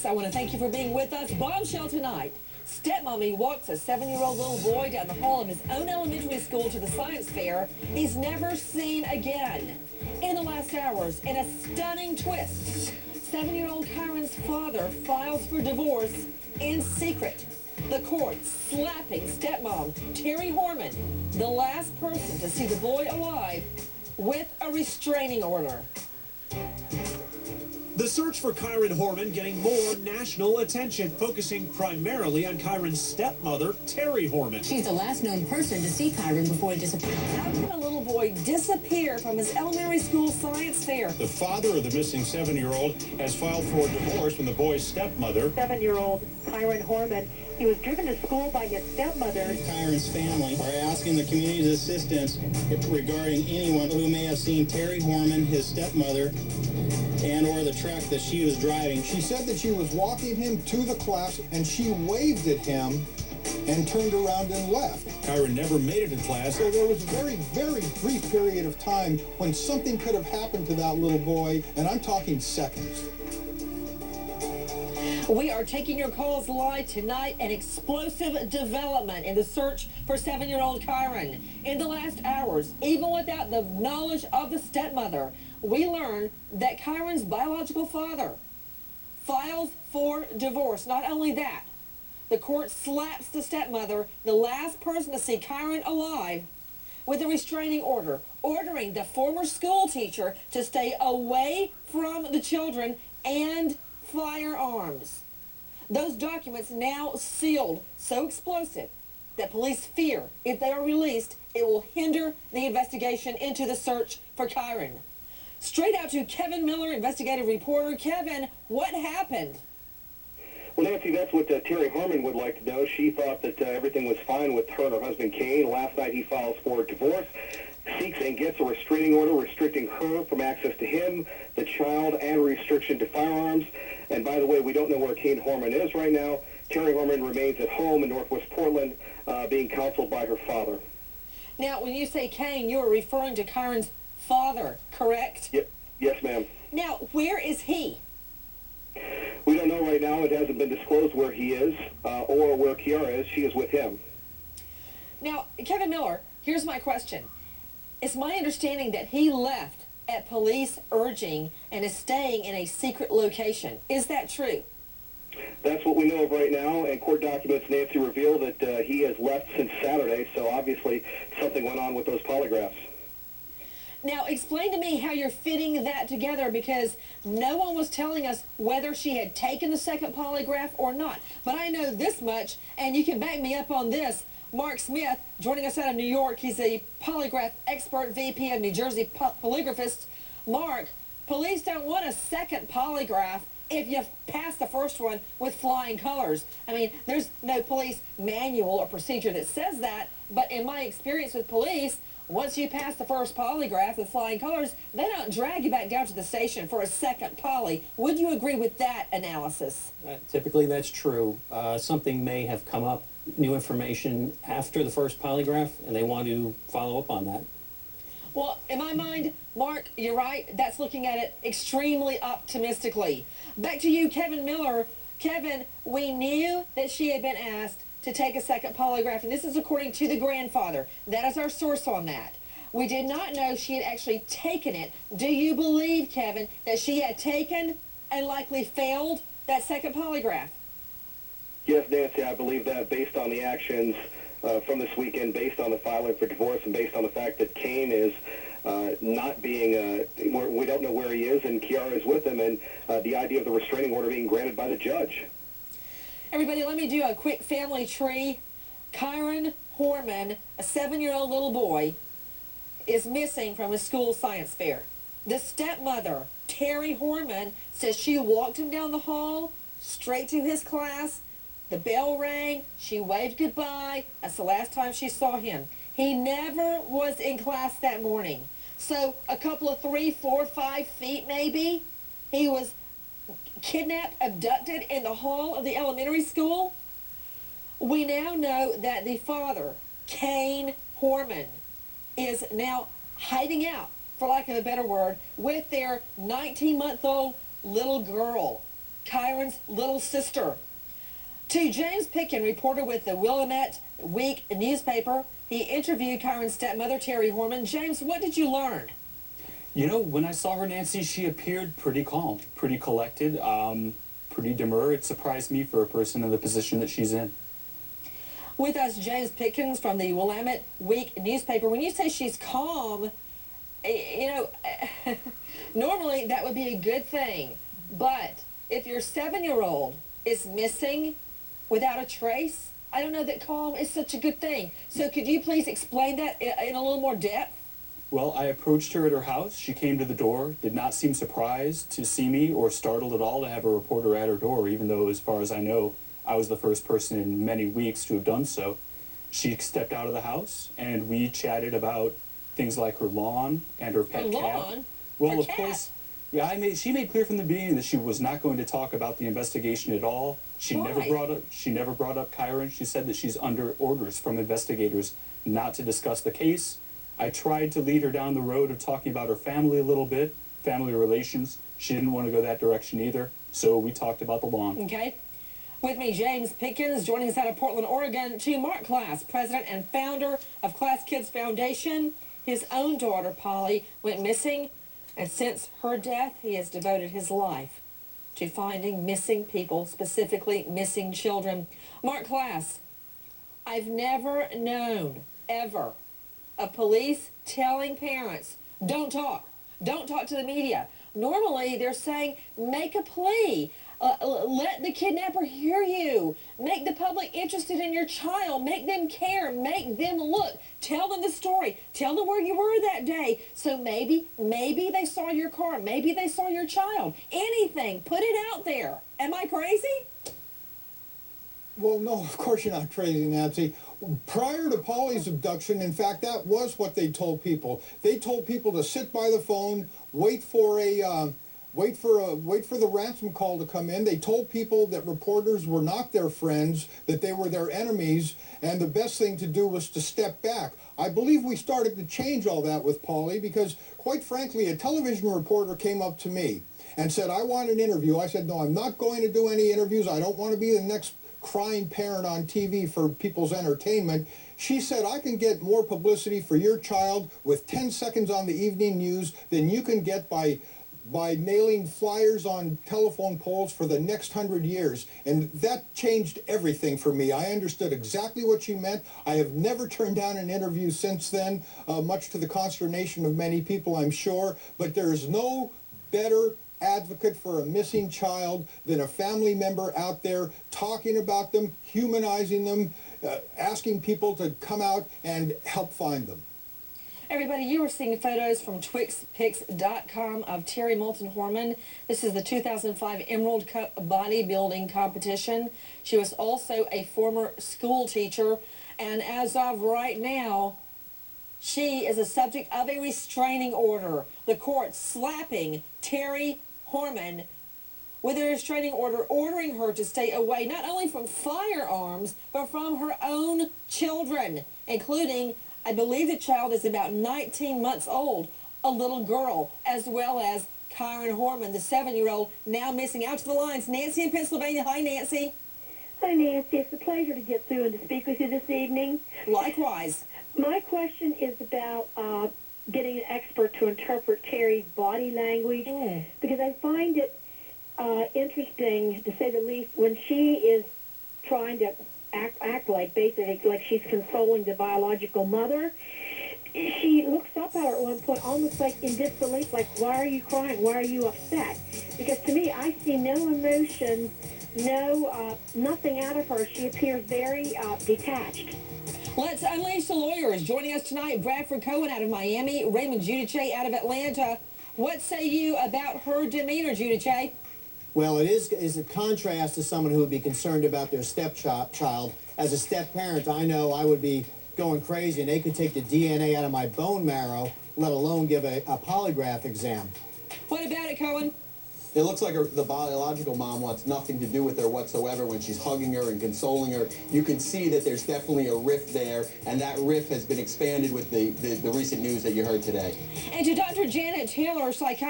I want to thank you for being with us. Bombshell tonight. Stepmommy walks a 7-year-old little boy down the hall of his own elementary school to the science fair he's never seen again. In the last hours, in a stunning twist, 7-year-old Kyron's father files for divorce in secret. The court slapping stepmom Kyron Horman, the last person to see the boy alive, with a restraining order. The search for Kyron Horman getting more national attention, focusing primarily on Kyron's stepmother, Terry Horman. She's the last known person to see Kyron before he disappeared. How can a little boy disappear from his elementary school science fair? The father of the missing 7-year-old has filed for divorce from the boy's stepmother. 7-year-old Kyron Horman. He was driven to school by his stepmother. Kyron's family are asking the community's assistance regarding anyone who may have seen Terry Horman, his stepmother, and or the truck that she was driving. She said that she was walking him to the class and she waved at him and turned around and left. Kyron never made it to class. So there was a very, very brief period of time when something could have happened to that little boy, and I'm talking seconds. We are taking your calls live tonight. An explosive development in the search for 7-year-old Kyron. In the last hours, even without the knowledge of the stepmother, we learned that Kyron's biological father files for divorce. Not only that, the court slaps the stepmother, the last person to see Kyron alive, with a restraining order, ordering the former school teacher to stay away from the children and firearms. Those documents now sealed, so explosive that police fear if they are released, it will hinder the investigation into the search for Kyron. Straight out to Kevin Miller, investigative reporter. Kevin, what happened? Well, Nancy, that's what Terry Horman would like to know. She thought that everything was fine with her and her husband, Kane. Last night he files for divorce, seeks and gets a restraining order restricting her from access to him, the child, and restriction to firearms. And by the way, we don't know where Kane Horman is right now. Terry Horman remains at home in Northwest Portland, being counseled by her father. Now, when you say Kane, you are referring to Kyron's father, correct? Yes, ma'am. Now, where is he? We don't know right now. It hasn't been disclosed where he is or where Kiara is. She is with him. Now, Kevin Miller, here's my question. It's my understanding that he left at police urging and is staying in a secret location. Is that true? That's what we know of right now, and court documents, Nancy, reveal that he has left since Saturday, so obviously something went on with those polygraphs. Now, explain to me how you're fitting that together, because no one was telling us whether she had taken the second polygraph or not. But I know this much, and you can back me up on this. Mark Smith, joining us out of New York, he's a polygraph expert, VP of New Jersey Polygraphists. Mark, police don't want a second polygraph if you've passed the first one with flying colors. I mean, there's no police manual or procedure that says that, but in my experience with police, once you pass the first polygraph with flying colors, they don't drag you back down to the station for a second poly. Would you agree with that analysis? Typically, that's true. Something may have come up, new information after the first polygraph, and they want to follow up on that. Well, in my mind, Mark, you're right. That's looking at it extremely optimistically. Back to you, Kevin Miller. Kevin, we knew that she had been asked to take a second polygraph, and this is according to the grandfather. That is our source on that. We did not know she had actually taken it. Do you believe, Kevin, that she had taken and likely failed that second polygraph? Yes, Nancy, I believe that based on the actions from this weekend, based on the filing for divorce, and based on the fact that Kane is not being, we don't know where he is, and Kiara is with him, and the idea of the restraining order being granted by the judge. Everybody, let me do a quick family tree. Kyron Horman, a 7-year-old little boy, is missing from his school science fair. The stepmother, Terry Horman, says she walked him down the hall, straight to his class. The bell rang. She waved goodbye. That's the last time she saw him. He never was in class that morning. So a couple of 3, 4, 5 feet maybe, he was kidnapped, abducted in the hall of the elementary school. We now know that the father, Kane Horman, is now hiding out, for lack of a better word, with their 19-month-old little girl. Kyron's little sister. To James Picken, reporter with the Willamette Week newspaper, he interviewed Kyron's stepmother, Terry Horman. James, what did you learn? You know, when I saw her, Nancy, she appeared pretty calm, pretty collected, pretty demure. It surprised me for a person in the position that she's in. With us, James Pickens from the Willamette Week newspaper. When you say she's calm, you know, normally that would be a good thing. But if your 7-year-old is missing without a trace, I don't know that calm is such a good thing. So could you please explain that in a little more depth? Well, I approached her at her house. She came to the door, did not seem surprised to see me or startled at all to have a reporter at her door, even though, as far as I know, I was the first person in many weeks to have done so. She stepped out of the house, and we chatted about things like her lawn and her pet cat. Lawn? Well, Her of cat? course, she made clear from the beginning that she was not going to talk about the investigation at all. She Why? never brought up Kyron. She said that she's under orders from investigators not to discuss the case. I tried to lead her down the road of talking about her family a little bit, family relations. She didn't want to go that direction either, so we talked about the lawn. Okay. With me, James Pickens, joining us out of Portland, Oregon, to Mark Class, president and founder of Class Kids Foundation. His own daughter, Polly, went missing, and since her death, he has devoted his life to finding missing people, specifically missing children. Mark Class, I've never known, ever, of police telling parents, don't talk to the media. Normally, they're saying, make a plea. Let the kidnapper hear you. Make the public interested in your child. Make them care. Make them look. Tell them the story. Tell them where you were that day. So maybe they saw your car. Maybe they saw your child. Anything. Put it out there. Am I crazy? Well, no, of course you're not crazy, Nancy. Prior to Polly's abduction, in fact, that was what they told people. They told people to sit by the phone, wait for the ransom call to come in. They told people that reporters were not their friends, that they were their enemies, and the best thing to do was to step back. I believe we started to change all that with Polly because, quite frankly, a television reporter came up to me and said, I want an interview. I said, no, I'm not going to do any interviews. I don't want to be the next crying parent on TV for people's entertainment. She said, I can get more publicity for your child with 10 seconds on the evening news than you can get by nailing flyers on telephone poles for the next 100 years. And that changed everything for me. I understood exactly what she meant. I have never turned down an interview since then, much to the consternation of many people, I'm sure. But there is no better advocate for a missing child than a family member out there talking about them, humanizing them, asking people to come out and help find them. Everybody, you are seeing photos from TwixPics.com of Terry Moulton Horman. This is the 2005 Emerald Cup bodybuilding competition. She was also a former school teacher, and as of right now, she is a subject of a restraining order. The court slapping Terry Horman with a restraining order ordering her to stay away not only from firearms, but from her own children, including, I believe the child is about 19 months old, a little girl, as well as Kyron Horman, the 7-year-old, now missing. Out to the lines, Nancy in Pennsylvania. Hi, Nancy. Hi, Nancy. It's a pleasure to get through and to speak with you this evening. Likewise. My question is about getting an expert to interpret Terry's body language, because I find it interesting, to say the least, when she is trying to act like, basically, like she's consoling the biological mother. She looks up at her at one point, almost like in disbelief, like, why are you crying? Why are you upset? Because to me, I see no emotion, nothing out of her. She appears very detached. Let's unleash the lawyers. Joining us tonight, Bradford Cohen out of Miami, Raymond Giudice out of Atlanta. What say you about her demeanor, Giudice? Well, it is a contrast to someone who would be concerned about their stepchild. As a step-parent, I know I would be going crazy, and they could take the DNA out of my bone marrow, let alone give a polygraph exam. What about it, Cohen? It looks like the biological mom wants nothing to do with her whatsoever when she's hugging her and consoling her. You can see that there's definitely a rift there, and that rift has been expanded with the recent news that you heard today. And to Dr. Janet Taylor, psychiatrist.